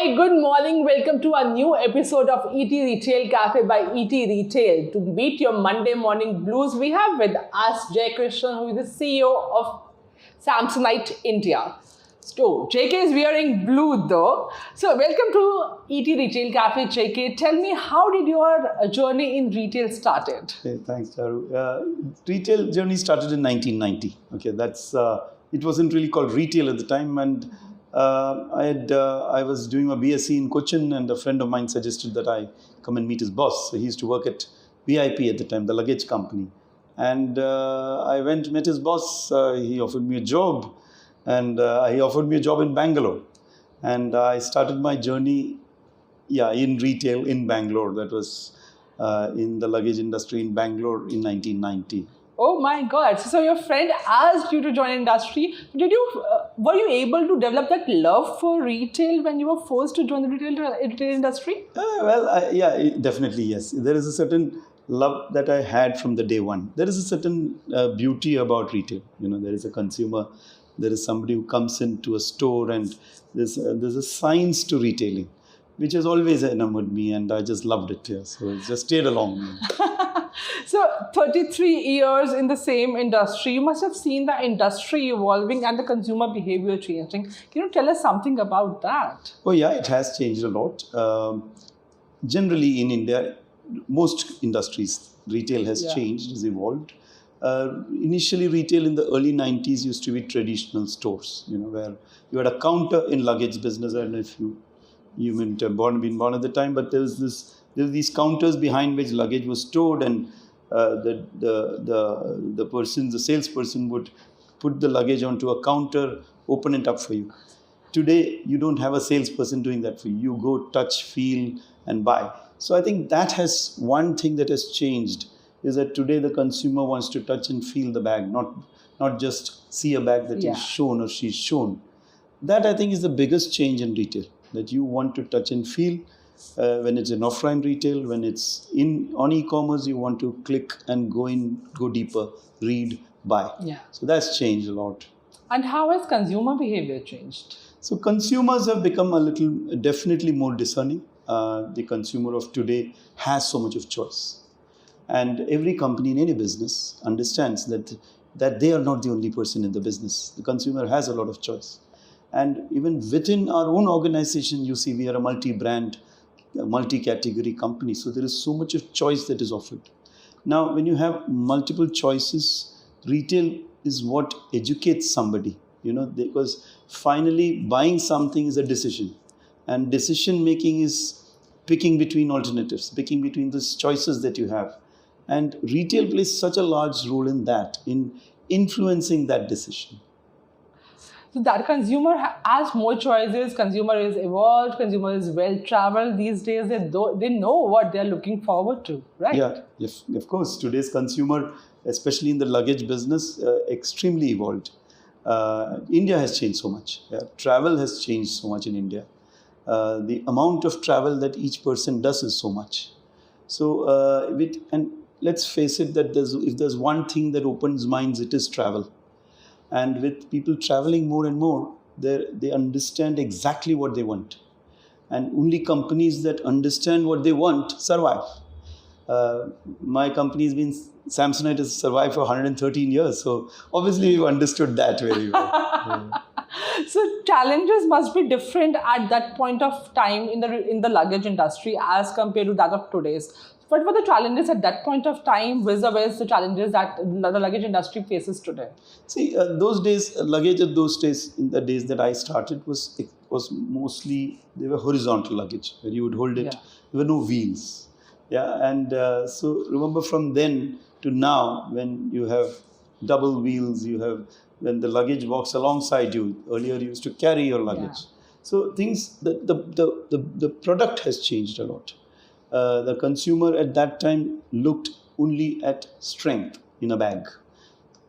Hi, good morning. Welcome to a new episode of ETRetailCafe by ETRetail. To beat your Monday morning blues, we have with us Krishnan, who is the CEO of Samsonite India. So, JK is wearing blue though. So, welcome to ETRetailCafe, JK. Tell me, how did your journey in retail started? Okay, thanks, Charu. Retail journey started in 1990. Okay, it wasn't really called retail at the time, and I was doing my BSc in Cochin, and a friend of mine suggested that I come and meet his boss. So he used to work at VIP at the time, the luggage company, and I went met his boss. He offered me a job, and he offered me a job in Bangalore, and I started my journey, in retail in Bangalore. That was in the luggage industry in Bangalore in 1990. Oh my God! So your friend asked you to join industry. Were you able to develop that love for retail when you were forced to join the retail industry? Definitely yes. There is a certain love that I had from the day one. There is a certain beauty about retail. You know, there is a consumer. There is somebody who comes into a store, and there's a science to retailing, which has always enamored me, and I just loved it. Yeah. So it just stayed along. So 33 years in the same industry, you must have seen the industry evolving and the consumer behavior changing. Can you tell us something about that? Oh yeah, it has changed a lot. Generally in India, most industries, retail has changed, has evolved. Initially, retail in the early 90s used to be traditional stores, where you had a counter in luggage business. I don't know if you meant been born at the time, but there were these counters behind which luggage was stored, and the salesperson would put the luggage onto a counter, open it up for you. Today, you don't have a salesperson doing that for you. You go touch, feel, and buy. So I think that has one thing that has changed, is that today the consumer wants to touch and feel the bag, not just see a bag that is shown or she's shown. That I think is the biggest change in retail, that you want to touch and feel. When it's in offline retail, when it's on e-commerce, you want to click and go deeper, read, buy. Yeah. So that's changed a lot. And how has consumer behavior changed? So consumers have become definitely more discerning. The consumer of today has so much of choice. And every company in any business understands that they are not the only person in the business. The consumer has a lot of choice. And even within our own organization, you see we are a multi-brand, multi-category company. So there is so much of choice that is offered. Now, when you have multiple choices, retail is what educates somebody, because finally buying something is a decision. And decision making is picking between alternatives, picking between the choices that you have. And retail plays such a large role in that, in influencing that decision. So that consumer has more choices, consumer is evolved, consumer is well-traveled. These days, they know what they're looking forward to, right? Yeah, yes, of course. Today's consumer, especially in the luggage business, extremely evolved. India has changed so much. Yeah. Travel has changed so much in India. The amount of travel that each person does is so much. So, and let's face it, that if there's one thing that opens minds, it is travel. And with people traveling more and more, they understand exactly what they want. And only companies that understand what they want survive. My company has been, Samsonite has survived for 113 years. So obviously we've understood that very well. So challenges must be different at that point of time in the luggage industry as compared to that of today's. What were the challenges at that point of time vis-a-vis the challenges that the luggage industry faces today? See, those days, luggage at those days, in the days that I started, was mostly, they were horizontal luggage, where you would hold it. Yeah. There were no wheels. Yeah, and so remember from then to now, when you have double wheels, when the luggage walks alongside you. Earlier you used to carry your luggage. Yeah. So the product has changed a lot. The consumer at that time looked only at strength in a bag.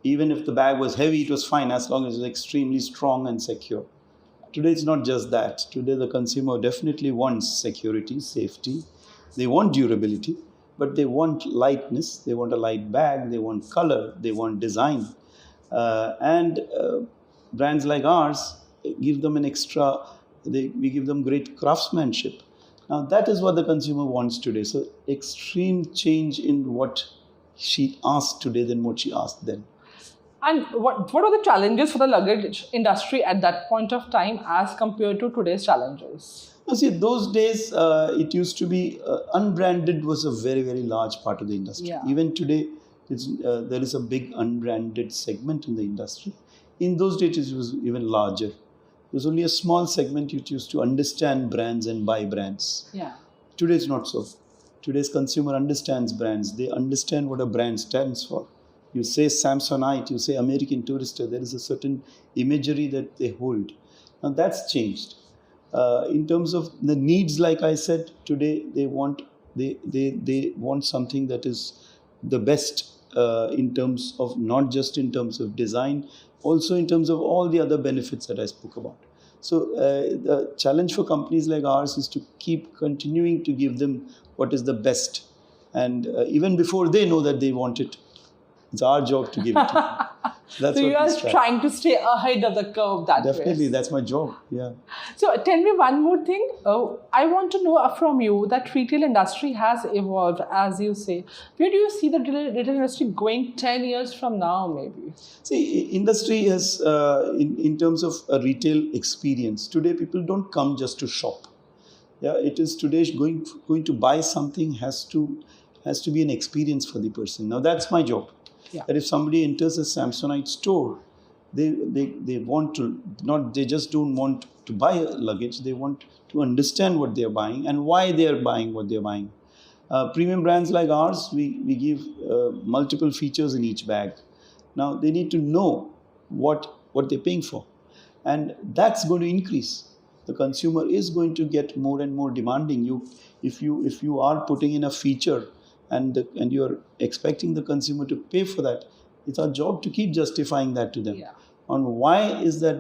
Even if the bag was heavy, it was fine as long as it was extremely strong and secure. Today it's not just that. Today the consumer definitely wants security, safety. They want durability, but they want lightness. They want a light bag. They want color. They want design. And brands like ours give them an extra we give them great craftsmanship. Now that is what the consumer wants today. So extreme change in what she asked today than what she asked then. And what are the challenges for the luggage industry at that point of time as compared to today's challenges? Now see, those days it used to be unbranded was a very, very large part of the industry. Yeah. Even today, there is a big unbranded segment in the industry. In those days, it was even larger. There was only a small segment which used to understand brands and buy brands. Yeah. Today it's not so. Today's consumer understands brands. They understand what a brand stands for. You say Samsonite, you say American Tourister, there is a certain imagery that they hold. Now that's changed. In terms of the needs, like I said, today they want something that is the best in terms of not just in terms of design, also in terms of all the other benefits that I spoke about. So the challenge for companies like ours is to keep continuing to give them what is the best. And even before they know that they want it, it's our job to give it to them. That's so you are strive. trying to stay ahead of the curve that way. Definitely, that's my job. Yeah. So tell me one more thing. I want to know from you that retail industry has evolved, as you say. Where do you see the retail industry going 10 years from now, maybe? See, industry has, in terms of a retail experience, today people don't come just to shop. Yeah, it is today going to buy something has to be an experience for the person. Now that's my job. Yeah. That if somebody enters a Samsonite store, they want to they just don't want to buy a luggage. They want to understand what they are buying and why they are buying what they are buying. Premium brands like ours, we give multiple features in each bag. Now they need to know what they're paying for, and that's going to increase. The consumer is going to get more and more demanding. If you are putting in a feature and you're expecting the consumer to pay for that, it's our job to keep justifying that to them. Yeah. On why does the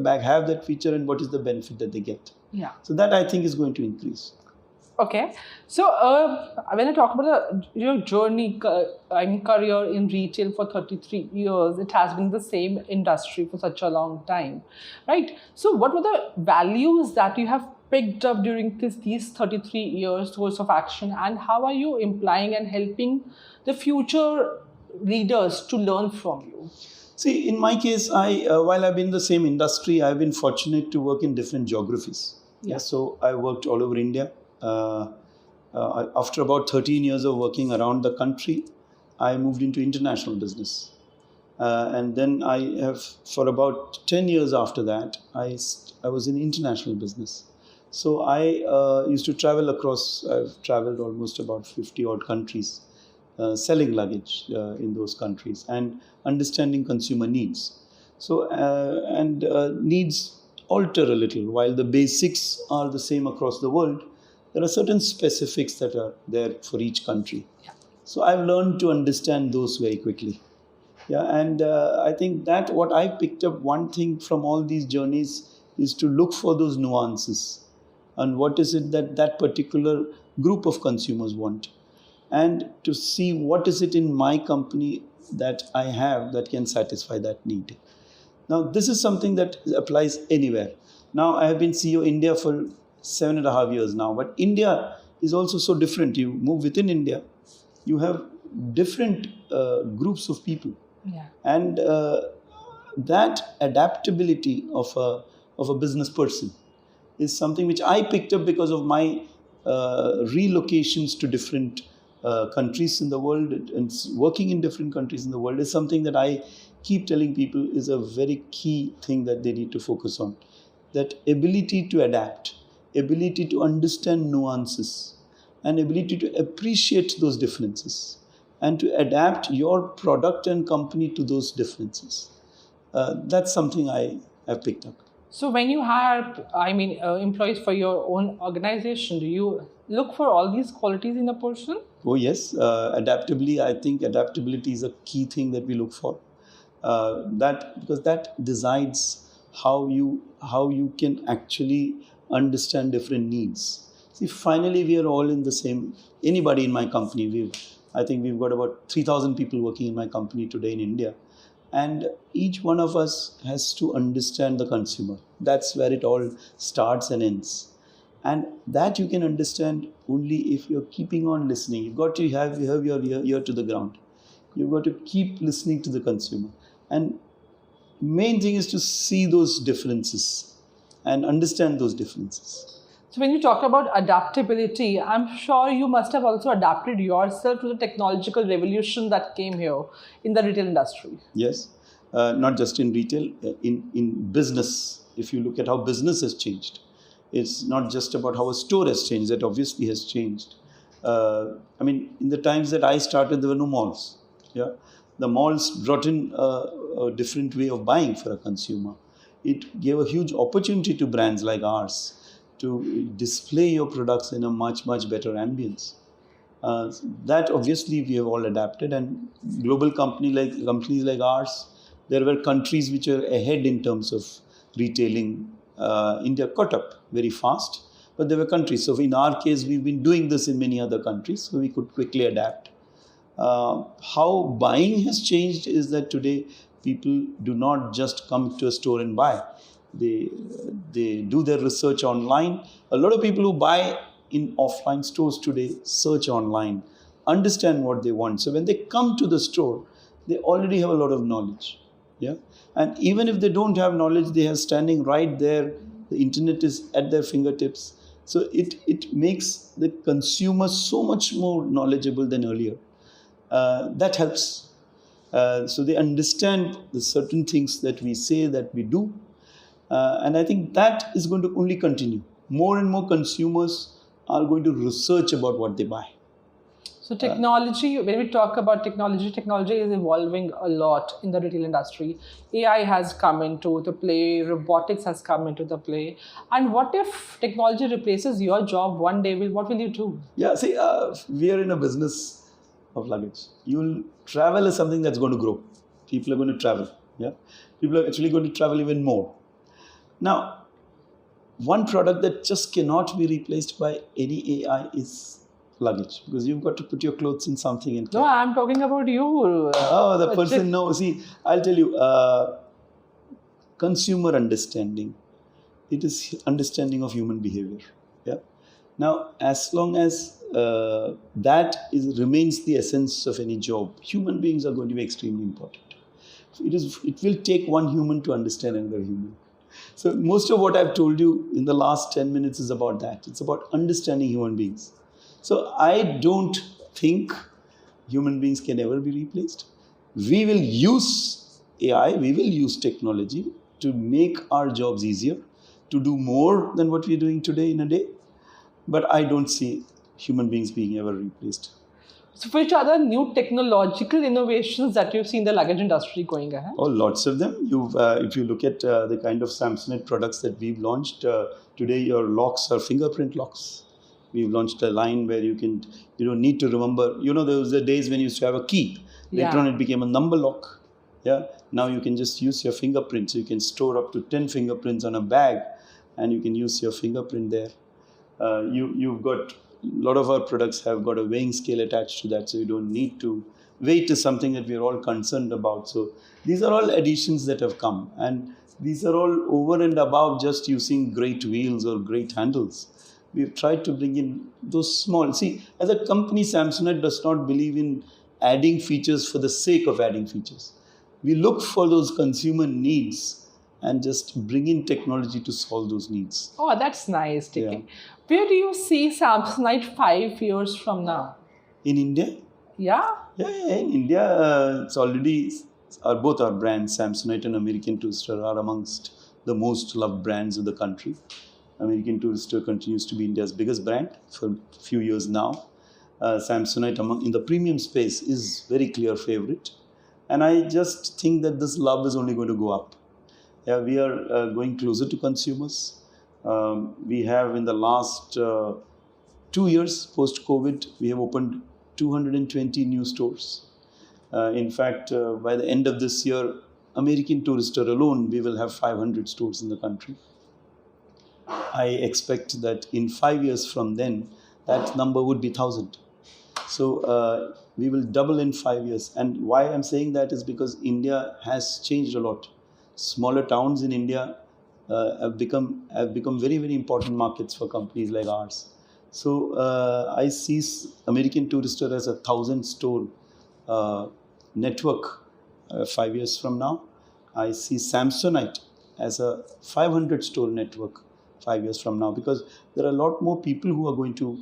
bag have that feature and what is the benefit that they get. Yeah. So that I think is going to increase. Okay. So when I talk about your journey, career in retail for 33 years, it has been the same industry for such a long time, right? So what were the values that you have picked up during these 33 years course of action, and how are you implying and helping the future leaders to learn from you? See, in my case, while I've been in the same industry, I've been fortunate to work in different geographies. Yeah. So I worked all over India. After about 13 years of working around the country, I moved into international business. And then for about 10 years after that, I was in international business. So I used to travel across, I've traveled almost about 50 odd countries, selling luggage in those countries and understanding consumer needs. So, needs alter a little. While the basics are the same across the world, there are certain specifics that are there for each country. Yeah. So I've learned to understand those very quickly. Yeah, and I think that what I picked up, one thing from all these journeys is to look for those nuances and what is it that particular group of consumers want, and to see what is it in my company that I have that can satisfy that need. Now, this is something that applies anywhere. Now, I have been CEO India for 7.5 years now, but India is also so different. You move within India, you have different groups of people. Yeah. And that adaptability of a business person is something which I picked up because of my relocations to different countries in the world, and working in different countries in the world is something that I keep telling people is a very key thing that they need to focus on. That ability to adapt, ability to understand nuances, and ability to appreciate those differences, and to adapt your product and company to those differences. That's something I have picked up. So when you hire, employees for your own organization, do you look for all these qualities in a person? Oh yes, adaptability. I think adaptability is a key thing that we look for. Because that decides how you can actually understand different needs. See, finally, we are all in the same. Anybody in my company, I think we've got about 3,000 people working in my company today in India. And each one of us has to understand the consumer. That's where it all starts and ends. And that you can understand only if you're keeping on listening. You've got to have your ear to the ground. You've got to keep listening to the consumer. And main thing is to see those differences and understand those differences. So when you talk about adaptability, I'm sure you must have also adapted yourself to the technological revolution that came here in the retail industry. Yes, not just in retail, in business. If you look at how business has changed, it's not just about how a store has changed. That obviously has changed. I mean, in the times that I started, there were no malls. Yeah, the malls brought in a different way of buying for a consumer. It gave a huge opportunity to brands like ours to display your products in a much better ambience. That obviously we have all adapted, and global companies like ours, there were countries which are ahead in terms of retailing. India caught up very fast, but there were countries. So in our case, we've been doing this in many other countries, so we could quickly adapt. How buying has changed is that today people do not just come to a store and buy. They do their research online. A lot of people who buy in offline stores today search online, understand what they want. So when they come to the store, they already have a lot of knowledge. Yeah, and even if they don't have knowledge, they are standing right there. The internet is at their fingertips. So it makes the consumer so much more knowledgeable than earlier. That helps. So they understand the certain things that we say, that we do. And I think that is going to only continue. More and more consumers are going to research about what they buy. So technology, when we talk about technology, technology is evolving a lot in the retail industry. AI has come into the play, robotics has come into the play. And what if technology replaces your job one day? What will you do? Yeah, see, we are in a business of luggage. You'll travel is something that's going to grow. People are going to travel. Yeah, people are actually going to travel even more. Now, one product that just cannot be replaced by any AI is luggage, because you've got to put your clothes in something and No, I'm talking about you. the person. No, see, I'll tell you, consumer understanding. It is understanding of human behavior. Yeah. Now, as long as remains the essence of any job, human beings are going to be extremely important. It will take one human to understand another human. So most of what I've told you in the last 10 minutes is about that. It's about understanding human beings. So I don't think human beings can ever be replaced. We will use AI, we will use technology to make our jobs easier, to do more than what we're doing today in a day. But I don't see human beings being ever replaced. So which are the new technological innovations that you've seen the luggage industry going ahead? Oh, lots of them. If you look at the kind of Samsonite products that we've launched, today your locks are fingerprint locks. We've launched a line where you don't need to remember. There was the days when you used to have a key. Later on, it became a number lock. Yeah. Now you can just use your fingerprint. So you can store up to 10 fingerprints on a bag, and you can use your fingerprint there. You've got a lot of our products have got a weighing scale attached to that, so you don't need to. Weight is something that we're all concerned about. So these are all additions that have come, and these are all over and above just using great wheels or great handles. We've tried to bring in those small. See, as a company, Samsonite does not believe in adding features for the sake of adding features. We look for those consumer needs and just bring in technology to solve those needs. Oh, that's nice, Tiki. Yeah. Where do you see Samsonite 5 years from now? In India? Yeah? Yeah, in India, it's already, both our brands, Samsonite and American Tourister, are amongst the most loved brands in the country. American Tourister continues to be India's biggest brand for a few years now. Samsonite in the premium space is very clear favorite. And I just think that this love is only going to go up. Yeah, we are going closer to consumers. We have in the last 2 years post-COVID, we have opened 220 new stores. In fact, by the end of this year, American Tourister alone, we will have 500 stores in the country. I expect that in 5 years from then, that number would be 1,000. So we will double in 5 years. And why I'm saying that is because India has changed a lot. Smaller towns in India have become very, very important markets for companies like ours. So I see American Tourister as a 1,000-store network 5 years from now. I see Samsonite as a 500-store network 5 years from now, because there are a lot more people who are going to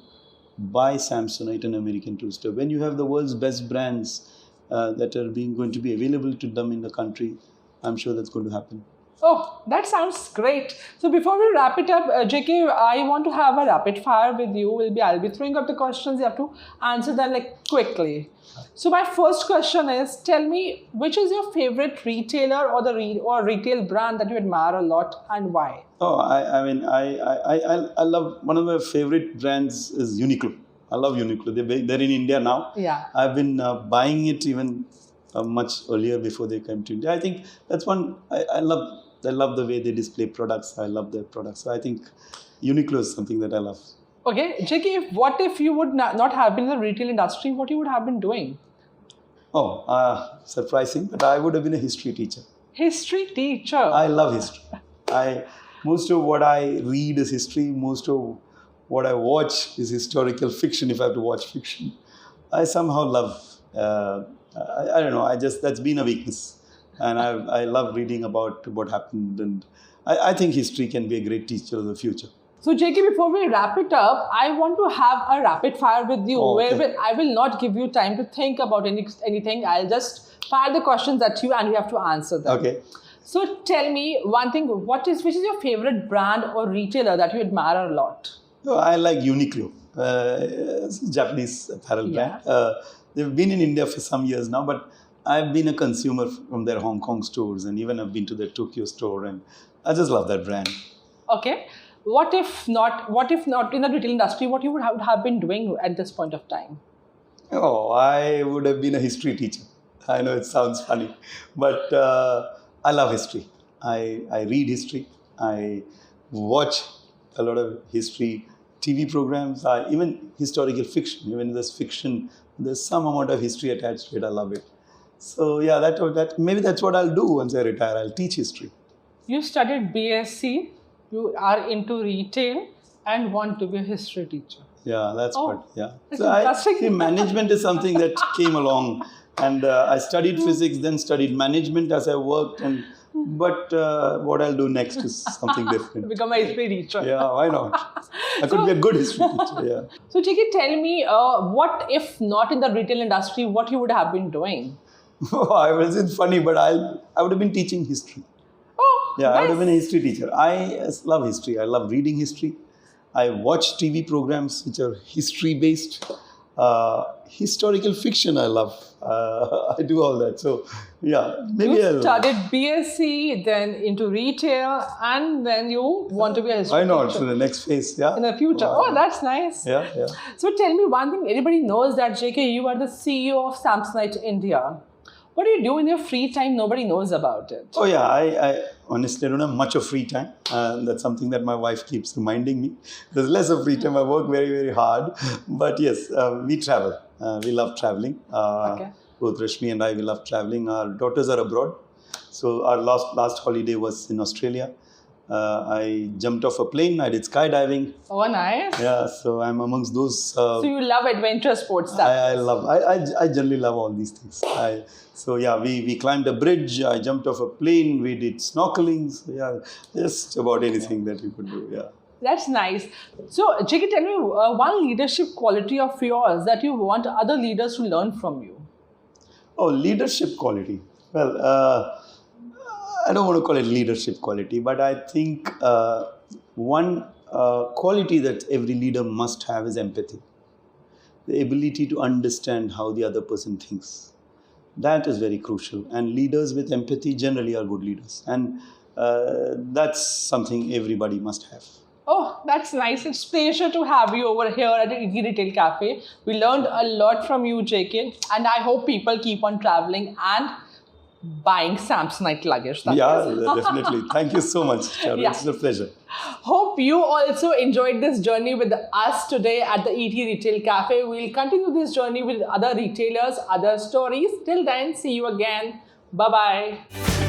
buy Samsonite and American Tourister. When you have the world's best brands that are going to be available to them in the country, I'm sure that's going to happen. Oh, that sounds great. So before we wrap it up, JK, I want to have a rapid fire with you. I'll be throwing up the questions. You have to answer them quickly. So my first question is, tell me, which is your favorite retailer or retail brand that you admire a lot, and why? Oh, I love, one of my favorite brands is Uniqlo. I love Uniqlo. They're in India now. Yeah. I've been buying it even much earlier before they came to India. I think that's one I love. I love the way they display products. I love their products. So I think Uniqlo is something that I love. Okay, JK, what if you would not have been in the retail industry? What you would have been doing? Oh, surprising, but I would have been a history teacher. History teacher. I love history. Most of what I read is history. Most of what I watch is historical fiction. If I have to watch fiction, I somehow love. I don't know. That's been a weakness, and I love reading about what happened, and I think history can be a great teacher of the future. So JK, before we wrap it up, I want to have a rapid fire with you, where I will not give you time to think about anything. I'll just fire the questions at you, and you have to answer them. Okay. So tell me one thing. Which is your favorite brand or retailer that you admire a lot? Oh, I like Uniqlo. It's a Japanese apparel brand. They've been in India for some years now, but I've been a consumer from their Hong Kong stores, and even I've been to their Tokyo store, and I just love that brand. Okay. What if not in the retail industry? What you would have been doing at this point of time? Oh, I would have been a history teacher. I know it sounds funny, but I love history. I read history. I watch a lot of history TV programs, even historical fiction. Even this fiction, there's some amount of history attached to it. I love it. So yeah, that maybe that's what I'll do once I retire. I'll teach history. You studied BSc. You are into retail and want to be a history teacher. Yeah, that's what. Yeah. That's interesting. Management is something that came along, and I studied physics, then studied management as I worked, but what I'll do next is something different. Become a history teacher. Yeah, why not? I could be a good history teacher. Yeah. So JK, tell me, what if not in the retail industry? What you would have been doing? I wasn't funny, but I would have been teaching history. Yeah, I would have been a history teacher. I love history. I love reading history. I watch TV programs which are history-based. Historical fiction I love. I do all that. So, yeah, maybe you studied BSc, then into retail, and then you want to be a history teacher. Why not? To the next phase, yeah. In the future. Oh, that's nice. Yeah, yeah. So tell me one thing. Everybody knows that, JK, you are the CEO of Samsonite India. What do you do in your free time? Nobody knows about it. Oh yeah, I honestly don't have much of free time. That's something that my wife keeps reminding me. There's less of free time. I work very, very hard. But yes, we travel. We love traveling. Both Rashmi and I, we love traveling. Our daughters are abroad. So our last holiday was in Australia. I jumped off a plane. I did skydiving. Oh, nice. Yeah, so I'm amongst those. So you love adventure sports stuff. I generally love all these things. So yeah, we climbed a bridge. I jumped off a plane. We did snorkeling. So yeah, just about anything that we could do. Yeah. That's nice. So JK, tell me one leadership quality of yours that you want other leaders to learn from you. Oh, leadership quality. Well, I don't want to call it leadership quality, but I think one quality that every leader must have is empathy. The ability to understand how the other person thinks. That is very crucial. And leaders with empathy generally are good leaders. And that's something everybody must have. Oh, that's nice. It's a pleasure to have you over here at the ETRetailCafe. We learned a lot from you, JK. And I hope people keep on traveling and buying Samsonite luggage. That Yeah, is. definitely. Thank you so much, Charu. Yeah. It's a pleasure. Hope you also enjoyed this journey with us today at the ET Retail Cafe. We'll continue this journey with other retailers, other stories. Till then, see you again. Bye-bye.